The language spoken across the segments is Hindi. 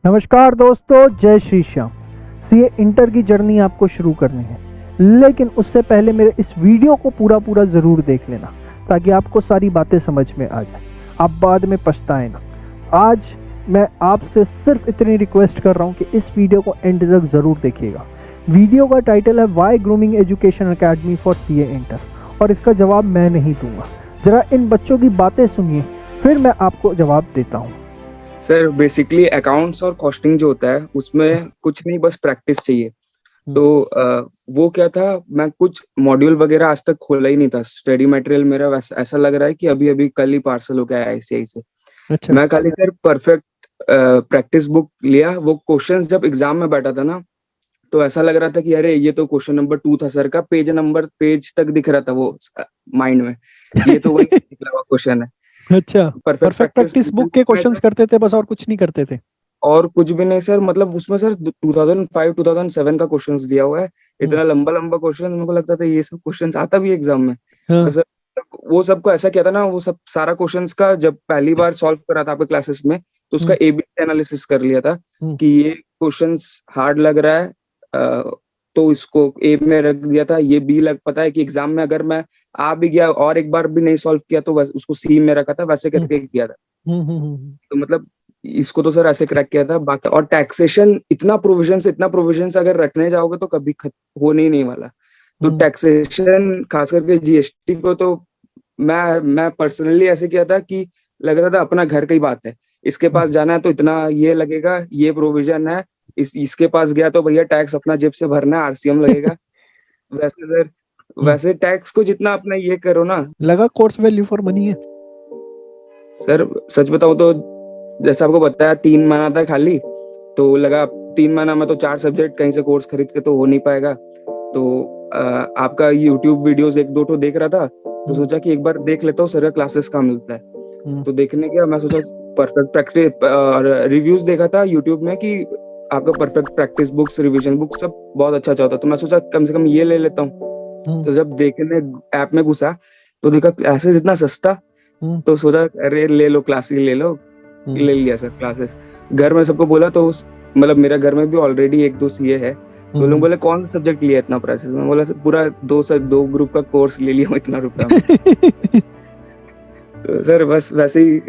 नमस्कार दोस्तों, जय श्री श्याम। सीए इंटर की जर्नी आपको शुरू करनी है, लेकिन उससे पहले मेरे इस वीडियो को पूरा ज़रूर देख लेना ताकि आपको सारी बातें समझ में आ जाए, आप बाद में पछताए ना। आज मैं आपसे सिर्फ इतनी रिक्वेस्ट कर रहा हूँ कि इस वीडियो को एंड तक ज़रूर देखिएगा। वीडियो का टाइटल है why grooming education academy for CA inter, और इसका जवाब मैं नहीं दूंगा। ज़रा इन बच्चों की बातें सुनिए, फिर मैं आपको जवाब देता हूँ। सर बेसिकली अकाउंट्स और कॉस्टिंग जो होता है उसमें कुछ नहीं, बस प्रैक्टिस चाहिए। तो वो क्या था, मैं कुछ मॉड्यूल वगैरह आज तक खोला ही नहीं था। स्टडी मटेरियल मेरा वैसा ऐसा लग रहा है कि अभी अभी कल ही पार्सल हो गया है आईसीआई से। अच्छा। मैं खाली सर परफेक्ट प्रैक्टिस बुक लिया। वो क्वेश्चंस जब एग्जाम में बैठा था ना, तो ऐसा लग रहा था कि अरे ये तो क्वेश्चन नंबर 2 था सर का, पेज तक दिख रहा था वो माइंड में। ये तो वही निकला हुआ क्वेश्चन है। अच्छा, परफेक्ट प्रैक्टिस बुक के क्वेश्चंस में करते थे बस, और कुछ नहीं करते थे। और कुछ भी नहीं सर, मतलब उसमें सर 2005 2007 का क्वेश्चंस दिया हुआ है। इतना लंबा लंबा क्वेश्चन, मेरे को लगता था ये सब क्वेश्चंस आता भी एग्जाम में। हाँ। तो सर वो सबको ऐसा किया था ना, वो सब सारा क्वेश्चंस का जब पहली बार सॉल्व करा था आपके क्लासेस में, तो उसका एबीसी एनालिसिस कर लिया था कि ये क्वेश्चंस हार्ड लग रहा है, तो इसको ए में रख दिया था। ये बी लग पता है कि एग्जाम में अगर मैं आ भी गया और एक बार भी नहीं सॉल्व किया तो उसको सी में रखा था, वैसे करके किया था। तो मतलब इसको तो सर ऐसे क्रैक किया था। बाकी और टैक्सेशन, इतना प्रोविजन अगर रखने जाओगे तो कभी होने ही नहीं वाला। तो टैक्सेशन खास करके जीएसटी को तो मैं पर्सनली ऐसे किया था कि लग रहा था अपना घर की बात है। इसके पास जाना है तो इतना ये लगेगा, ये प्रोविजन है। इसके पास गया तो भैया टैक्स अपना जेब से भरना है, आरसीएम लगेगा। वैसे सर, वैसे टैक्स को जितना अपना ये करो ना। लगा कोर्स वैल्यू फॉर मनी है सर सच बताऊं तो जैसा आपको बताया 3 महीना था खाली, तो लगा 3 महीना में तो 4 सब्जेक्ट कहीं से कोर्स खरीद के तो हो नहीं पाएगा। तो आपका यूट्यूब वीडियोस एक दो तो देख रहा था, तो सोचा कि एक बार देख लेता हूँ सर का क्लासेस कहाँ मिलता है। तो देखने गया, मैं सोचा परफेक्ट प्रैक्टिस रिव्यूज देखा था यूट्यूब में कि आपका perfect practice books, revision books सब बहुत अच्छा होता। तो मैं सोचा कम से कम ये ले लेता हूँ। तो जब देखने ऐप में घुसा तो देखा क्लासेस इतना सस्ता, तो सोचा अरे ले लो क्लासेस, ले लो। ले लिया सर क्लासेस। घर में सबको बोला, तो मतलब मेरा घर में भी ऑलरेडी एक दो सीए है, तो लोग बोले कौन सा सब्जेक्ट लिया इतना प्राइस। मैं बोला पूरा दो ग्रुप का कोर्स ले लिया इतना रुपया में। तो सर बस वैसे ही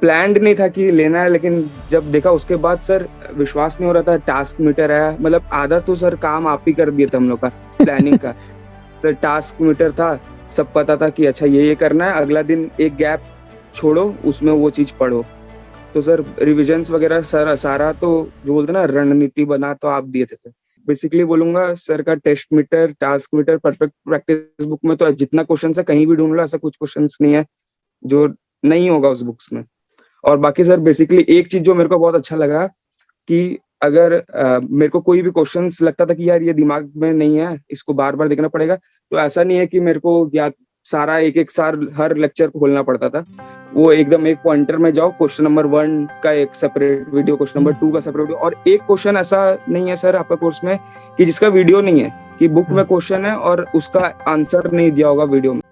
प्लान्ड नहीं था कि लेना है, लेकिन जब देखा उसके बाद सर विश्वास नहीं हो रहा था। टास्क मीटर आया, मतलब आधा तो सर काम आप ही कर दिए थे हम लोग का प्लानिंग का। सर टास्क मीटर था, सब पता था कि अच्छा ये करना है, अगला दिन एक गैप छोड़ो, उसमें वो चीज पढ़ो। तो सर रिविजन्स वगैरह सर सारा तो जो बोलते ना रणनीति बना तो आप दिए थे। बेसिकली बोलूंगा सर का test meter, task meter, perfect practice book में तो जितना क्वेश्चन है कहीं भी ढूंढ लो, ऐसा कुछ क्वेश्चन नहीं है जो नहीं होगा उस बुक्स में। और बाकी सर बेसिकली एक चीज जो मेरे को बहुत अच्छा लगा कि अगर मेरे को कोई भी क्वेश्चंस लगता था कि यार ये दिमाग में नहीं है, इसको बार बार देखना पड़ेगा, तो ऐसा नहीं है कि मेरे को याद सारा एक साल हर लेक्चर खोलना पड़ता था। वो एकदम एक पॉइंटर में जाओ, क्वेश्चन नंबर 1 का एक सेपरेट वीडियो, क्वेश्चन नंबर 2 का सेपरेट वीडियो। और एक क्वेश्चन ऐसा नहीं है सर आपका कोर्स में कि जिसका वीडियो नहीं है, कि बुक में क्वेश्चन है और उसका आंसर नहीं दिया होगा वीडियो में।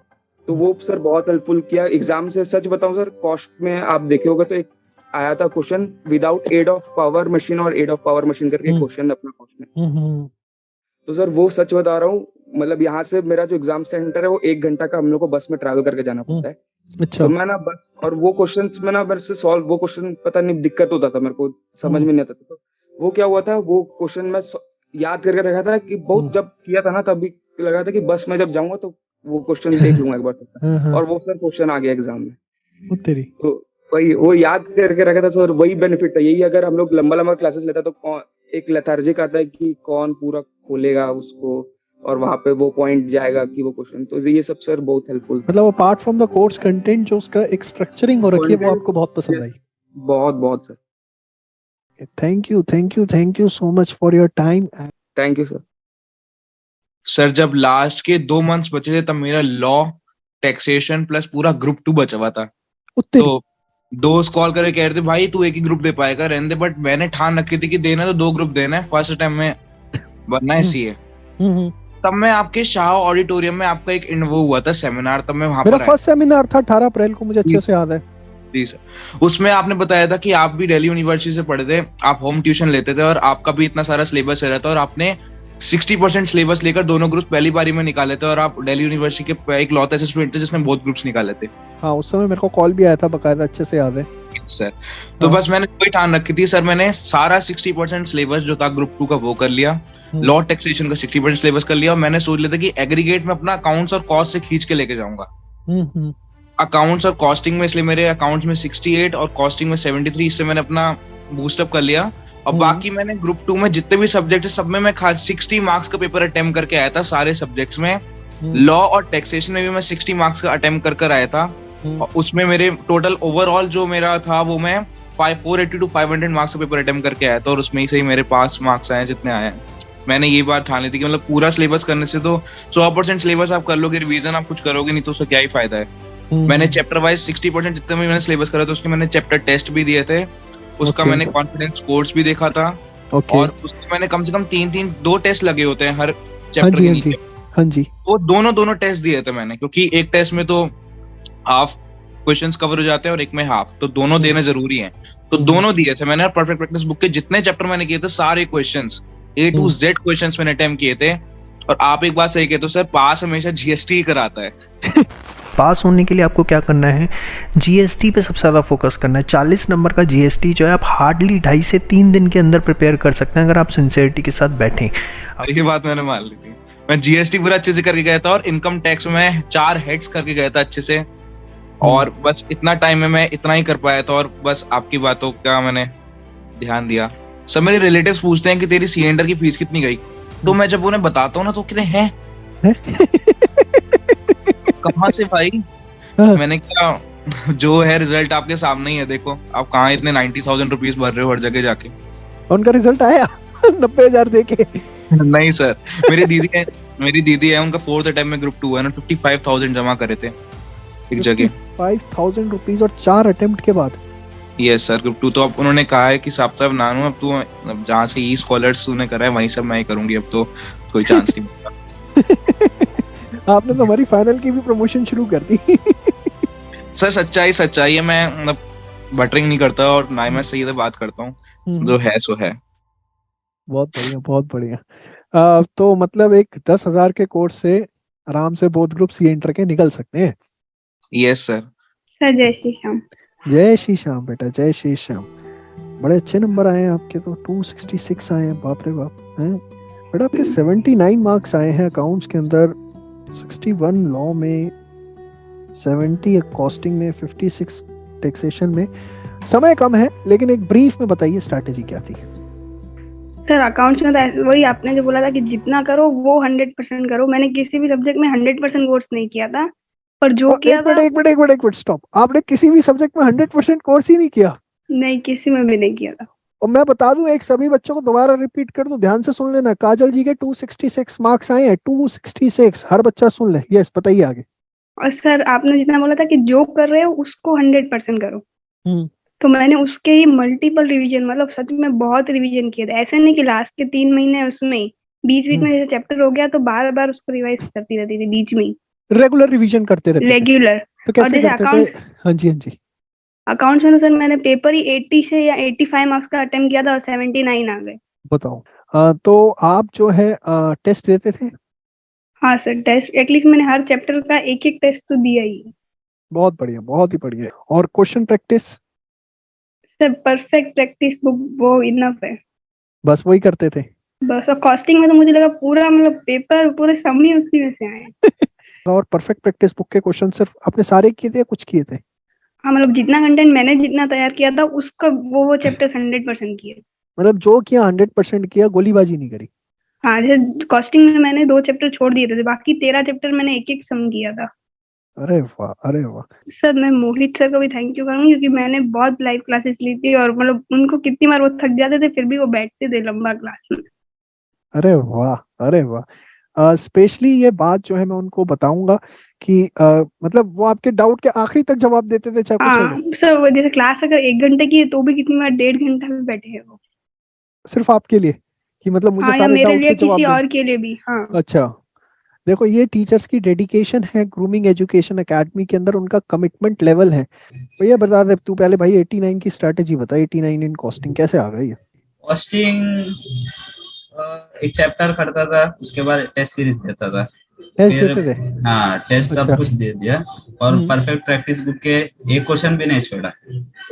तो वो सर बहुत हेल्पफुल किया एग्जाम से। सच बताऊं सर, कॉस्ट में आप देखे होगे तो एक आया था question, without aid of power machine और एड ऑफ पावर मशीन करके क्वेश्चन अपना कॉस्ट में। तो सर वो सच बता रहा हूँ, मतलब यहाँ से मेरा जो एग्जाम सेंटर है वो 1 घंटा का हम लोग को बस में ट्रैवल करके जाना पड़ता है। अच्छा। तो मैं ना बस, और वो क्वेश्चन में ना मेरे से सॉल्व, वो क्वेश्चन पता नहीं दिक्कत होता था, मेरे को समझ में नहीं आता था। तो वो क्या हुआ था, वो क्वेश्चन मैं याद करके रखा था कि बहुत जब किया था ना तभी लगा था कि बस में जब जाऊंगा तो वो क्वेश्चन देख लूंगा एक बार। और वो सर क्वेश्चन आ गया एग्जाम में। तेरी तो वही वो याद करके रखा था सर, वही बेनिफिट है। यही अगर हम लोग लंबा लंबा क्लासेस लेता तो एक लेथार्जिक आता है कि कौन पूरा खोलेगा उसको, और वहां पे वो पॉइंट जाएगा कि वो क्वेश्चन। तो ये सब सर बहुत हेल्पफुल। मतलब apart from the course content जो उसका एक स्ट्रक्चरिंग हो रखी है वो आपको बहुत पसंद आई। बहुत बहुत sir. Thank you so much for your time. Thank you sir. Sir जब लास्ट के 2 मंथ्स बचे थे तब मेरा लॉ, टैक्सेशन प्लस पूरा ग्रुप 2 बचा हुआ था। तो दोस्त कॉल करके कह रहे थे भाई तू एक ही ग्रुप दे पाएगा, रहने दे। बट मैंने ठान रखी थी कि देना तो 2 ग्रुप देना है, फर्स्ट टाइम में बनना है सीए। तब मैं आपके शाह ऑडिटोरियम में आपका एक वो हुआ था सेमिनार, तब मैं वहां पर मेरा फर्स्ट सेमिनार था 18 अप्रैल को, मुझे अच्छे से याद है। जी सर। उसमें आपने बताया था कि आप भी दिल्ली यूनिवर्सिटी से पढ़े थे, आप होम ट्यूशन लेते थे और आपका भी इतना सारा सिलेबस रहा था और आपने 60% सिलेबस लेकर दोनों ग्रुप पहली बारी में निकाले थे और आप दिल्ली यूनिवर्सिटी के एक लौते ऐसे स्टूडेंट थे जिसने बहुत ग्रुप्स निकाले थे। हाँ, उस समय मेरे को कॉल भी आया था, बकायदा अच्छे से याद है। सर तो हाँ। बस मैंने कोई ठान रखी थी सर, मैंने सारा 60% सिलेबस जो था ग्रुप 2 का वो कर लिया, लॉ टैक्सेशन का 60% सिलेबस कर लिया और मैंने सोच लिया था कि एग्रीगेट में अपना अकाउंट्स और कॉस्ट से खींच के लेके जाऊंगा। अकाउंट्स और कॉस्टिंग में, इसलिए मेरे अकाउंट्स में 68 और कॉस्टिंग में 73, इससे मैंने अपना बूस्टअप कर लिया। और बाकी मैंने ग्रुप 2 में जितने भी सब्जेक्ट है सब में मैं 60 मार्क्स का पेपर अटेम्प्ट करके आया था सारे सब्जेक्ट्स में। लॉ और टैक्सेशन में भी मैं 60 मार्क्स का अटेम्प्ट कर आया था और उसमें मेरे टोटल ओवरऑल जो मेरा था वो मैं 480 to 500 मार्क्स का पेपर अटेम्प्ट करके आया था और उसमें से ही मेरे पास मार्क्स आए जितने आए हैं। मैंने ये बात ठान ली थी कि मतलब पूरा सिलेबस करने से तो 100% सिलेबस आप कर लोगे, रिवीजन आप कुछ करोगे नहीं तो उसका क्या ही फायदा है। मैंने चैप्टर वाइज 60% जितने भी मैंने सिलेबस करा था उसके मैंने चैप्टर टेस्ट भी दिए थे, उसका मैंने कॉन्फिडेंस कोर्स भी देखा था और उसके मैंने कम से कम 2 टेस्ट लगे होते हैं हर चैप्टर के नीचे। हाँ जी, वो दोनों टेस्ट दिए थे मैंने, क्योंकि एक टेस्ट में तो हाफ क्वेश्चंस कवर हो जाते हैं और एक में हाफ, तो दोनों देना जरूरी है। तो दोनों दिए थे मैंने। परफेक्ट प्रैक्टिस बुक के जितने चैप्टर मैंने किए थे सारे questions A to Z questions मैंने अटेम्प्ट किए थे। और आप एक बात सही कहते हो सर, पास हमेशा जीएसटी ही कराता है। पास होने के लिए आपको क्या करना है, जीएसटी पे सबसे ज़्यादा फोकस करना है। 40 नंबर का जीएसटी जो है आप हार्डली 2.5 से 3 दिन के अंदर प्रिपेयर कर सकते हैं अगर आप सिंसियरिटी के साथ बैठें। ये बात मैंने मान ली थी। मैं जीएसटी पूरा अच्छे से करके गया था और इनकम टैक्स में 4 हेड्स करके गया था अच्छे से, और बस इतना टाइम में मैं इतना ही कर पाया था और बस आपकी बातों का मैंने ध्यान दिया। सब मेरे रिलेटिव्स पूछते हैं कि तेरी सीएंडर की फीस कितनी गई, तो मैं जब उन्हें बताता हूँ ना तो कितने हैं कहाँ से भाई? मैंने कहा जो है रिजल्ट आपके सामने ही है, देखो आप कहाँ इतने 90,000 रुपीज भर रहे हो हर जगह जाके। उनका रिजल्ट आया 90,000 देके? नहीं सर, मेरी दीदी है उनका 4th अटेम्प्ट में ग्रुप 2 है ना, 55,000 जमा करे थे एक जगह। 5,000 रुपीज और 4 अटेम्प्ट के बाद? यस सर, ग्रुप 2 तो अब उन्होंने कहा है कि साहब नानू अब तू जहाँ से ई स्कॉलर्स तूने करा है वहीं सब मैं ही करूंगी, अब तो कोई चांस नहीं मिलता। आपने तो हमारी फाइनल की भी प्रमोशन शुरू कर दी। सर सच्चाई है, मैं मतलब बटरिंग नहीं करता और ना ही मैं सही से बात करता हूँ, जो है सो है। बहुत बढ़िया, बहुत बढ़िया। तो मतलब एक 10,000 के कोर्स से आराम से बोथ ग्रुप सी एंटर के निकल सकते हैं। Yes sir. सर जय श्री श्याम। जय श्री श्याम बेटा, जय श्री श्याम। बड़े अच्छे नंबर आए हैं आपके तो, 266 आए हैं, बाप रे बाप हैं बेटा। आपके 79 मार्क्स आए हैं अकाउंट्स के अंदर, 61 लॉ में, 70 कॉस्टिंग में, 56 टैक्सेशन में। समय कम है लेकिन एक ब्रीफ में बताइए स्ट्रैटेजी क्या थी? सर अकाउंट्स में तो वही आपने जो बोला था कि जितना करो वो 100% करो। मैंने किसी भी सब्जेक्ट में 100% कोर्स नहीं किया था, पर जो किया था। एक मिनट स्टॉप। आपने किसी भी सब्जेक्ट में 100% कोर्स ही नहीं किया? नहीं, किसी में भी नहीं किया था। और मैं बता दूं, एक सभी बच्चों को दोबारा रिपीट कर दूं, ध्यान से सुन लेना। काजल जी के 266 मार्क्स आए हैं, 266। हर बच्चा सुन ले। यस, बताइए आगे। और सर आपने जितना बोला था कि जो कर रहे हो उसको 100% करो, तो मैंने उसके ही मल्टीपल रिवीजन, मतलब सच में बहुत रिवीजन किए थे। ऐसे नहीं कि लास्ट के 3 महीने उसमें बीच में जैसे चैप्टर हो गया तो बार बार उसको रिवाइज करती रहती थी बीच में। रेगुलर रिवीजन करते रहते? रेगुलर। तो कैसे करते थे? हाँ जी। अकाउंट्स में तो सर मैंने पेपर ही 80 से या 85 मार्क्स का अटेम्प्ट किया था और 79 आ गए। बताओ। तो आप जो है टेस्ट देते थे? हाँ सर, टेस्ट एटलीस्ट मैंने हर चैप्टर का एक टेस्ट तो दिया ही। बहुत बढ़िया, बहुत ही बढ़िया। और question practice? Sir perfect practice book वो इनफ है, बस वही करते थे? बस। और कॉस्टिंग में तो मुझे लगा पूरा मतलब पेपर पूरे समरी उसी में से आए। और परफेक्ट प्रैक्टिस बुक के क्वेश्चन सिर्फ आपने सारे किए थे या कुछ किए थे? हाँ, मतलब जितना कंटेंट मैंने जितना तैयार किया था उसका वो चैप्टर्स 100% किए। मतलब जो किया 100% किया, गोलीबाजी नहीं करी? हाँ, जैसे कॉस्टिंग में मैंने 2 चैप्टर छोड़ दिए थे, बाकी 13 चैप्टर मैंने एक सम किया था। अरे वाह, अरे वाह। सर मैं मोहित सर को भी थैंक यू करूंगी, क्योंकि मैंने बहुत लाइव क्लासेस ली थी और मतलब उनको कितनी बार वो थक जाते थे फिर भी वो बैठते थे लंबा क्लास में। अरे वाह, अरे वाह। स्पेशली ये बात जो है मैं उनको बताऊंगा कि मतलब वो आपके डाउट के आखिरी तक जवाब देते थे, चाहे कुछ हो जाए। सर वो जैसे क्लास अगर 1 घंटे की है तो भी कितनी बार 1.5 घंटा भी बैठे हैं वो। सिर्फ आपके लिए कि मतलब मुझे हाँ, या सारे मेरे डाउट लिए के जवाब किसी दें? और के लिए भी। हाँ। अच्छा, देखो ये टीचर्स की डेडिकेशन है, ग्रूमिंग एजुकेशन एकेडमी के अंदर उनका कमिटमेंट लेवल है। भैया बता दे तू पहले भाई 89 की स्ट्रैटेजी बता, 89 इन कॉस्टिंग कैसे आ गई? कॉस्टिंग एक चैप्टर करता था, उसके बाद टेस्ट सीरीज देता था, टेस्ट फिर देते थे? हाँ टेस्ट अच्छा। सब कुछ दे दिया, और परफेक्ट प्रैक्टिस बुक के एक क्वेश्चन भी नहीं छोड़ा,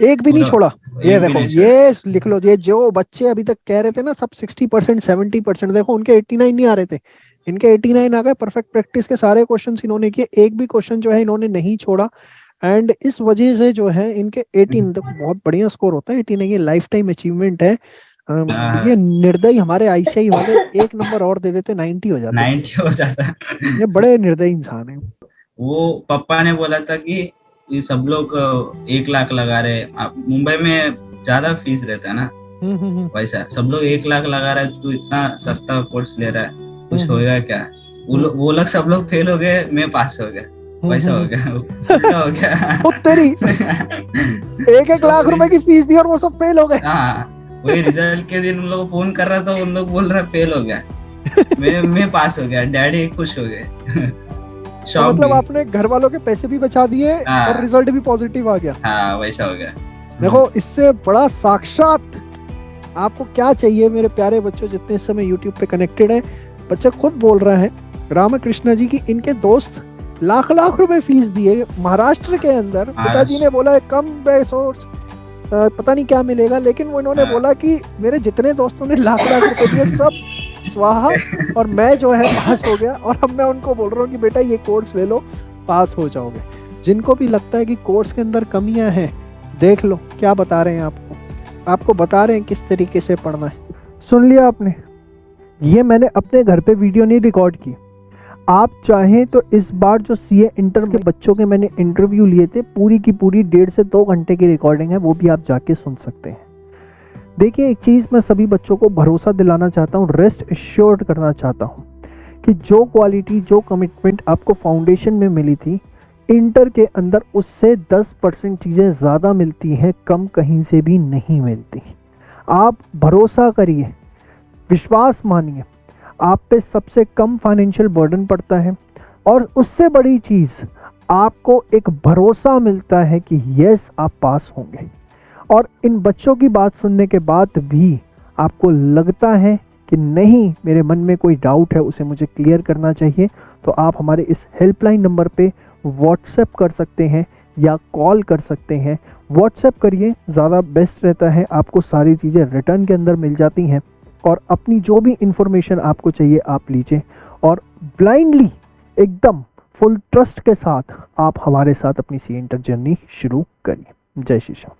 एक भी नहीं पूरा छोड़ा? ये एक भी देखो नहीं छोड़ा। ये लिख लो, ये जो बच्चे अभी तक कह रहे थे ना सब 60% 70%, देखो उनके 89 नहीं आ रहे थे, इनके 89 आ गए। परफेक्ट प्रैक्टिस के सारे क्वेश्चंस इन्होंने किए, एक भी क्वेश्चन जो है इन्होंने नहीं छोड़ा। एंड इस वजह से जो है इनके 18, देखो बहुत बढ़िया स्कोर होता है 18, ये लाइफ टाइम अचीवमेंट है। ये निर्दयी हमारे आईसीआई वाले एक नंबर और दे देते 90 हो जाते, 90 हो जाता। ये बड़े निर्दयी इंसान है। वो पापा ने बोला था कि ये सब लोग 1 लाख लगा रहे, आप मुंबई में ज्यादा फीस रहता है ना, वैसा सब लोग 1 लाख लगा रहा है, तू इतना सस्ता कोर्स ले रहा है, कुछ होएगा क्या? वो लोग सब लोग फेल हो गए, मैं पास हो गया, वैसा हो गया, उल्टा हो गया। ओ तेरी 1 लाख रुपए की फीस दी और वो सब फेल हो गए। हाँ, वही रिजल्ट के दिन उन लोग को फोन कर रहा था, उन लोग बोल रहा फेल हो गया, मैं पास हो गया, डैडी खुश हो गए। तो मतलब आपने घर वालों के पैसे भी बचा दिए और रिजल्ट भी पॉजिटिव आ गया। हाँ वैसा हो गया। देखो इससे बड़ा साक्षात आपको क्या चाहिए मेरे प्यारे बच्चों, जितने इस समय यूट्यूब पे कनेक्टेड है। बच्चा खुद बोल रहा है रामकृष्णा जी की इनके दोस्त लाख लाख रुपए फीस दिए महाराष्ट्र के अंदर। पिताजी ने बोला कम सोर्स पता नहीं क्या मिलेगा, लेकिन वो इन्होंने बोला कि मेरे जितने दोस्तों ने लाख लाख रुपए दिए सब स्वाहा, और मैं जो है पास हो गया। और अब मैं उनको बोल रहा हूँ कि बेटा ये कोर्स ले लो, पास हो जाओगे। जिनको भी लगता है कि कोर्स के अंदर कमियां हैं, देख लो क्या बता रहे हैं आपको बता रहे हैं किस तरीके से पढ़ना है। सुन लिया आपने, ये मैंने अपने घर पे वीडियो नहीं रिकॉर्ड की। आप चाहें तो इस बार जो सीए इंटर के बच्चों के मैंने इंटरव्यू लिए थे, पूरी की पूरी 1.5 से 2 घंटे की रिकॉर्डिंग है, वो भी आप जाके सुन सकते हैं। देखिए एक चीज़ मैं सभी बच्चों को भरोसा दिलाना चाहता हूँ, रेस्ट एश्योर्ड करना चाहता हूँ कि जो क्वालिटी जो कमिटमेंट आपको फाउंडेशन में मिली थी, इंटर के अंदर उससे 10% चीज़ें ज़्यादा मिलती हैं, कम कहीं से भी नहीं मिलती। आप भरोसा करिए, विश्वास मानिए, आप पे सबसे कम फाइनेंशियल बर्डन पड़ता है, और उससे बड़ी चीज़ आपको एक भरोसा मिलता है कि यस आप पास होंगे। और इन बच्चों की बात सुनने के बाद भी आपको लगता है कि नहीं मेरे मन में कोई डाउट है, उसे मुझे क्लियर करना चाहिए, तो आप हमारे इस हेल्पलाइन नंबर पे व्हाट्सएप कर सकते हैं या कॉल कर सकते हैं। व्हाट्सएप करिए, ज़्यादा बेस्ट रहता है, आपको सारी चीज़ें रिटर्न के अंदर मिल जाती हैं, और अपनी जो भी इंफॉर्मेशन आपको चाहिए आप लीजिए, और ब्लाइंडली एकदम फुल ट्रस्ट के साथ आप हमारे साथ अपनी सी इंटर जर्नी शुरू करिए। जय श्री श्याम।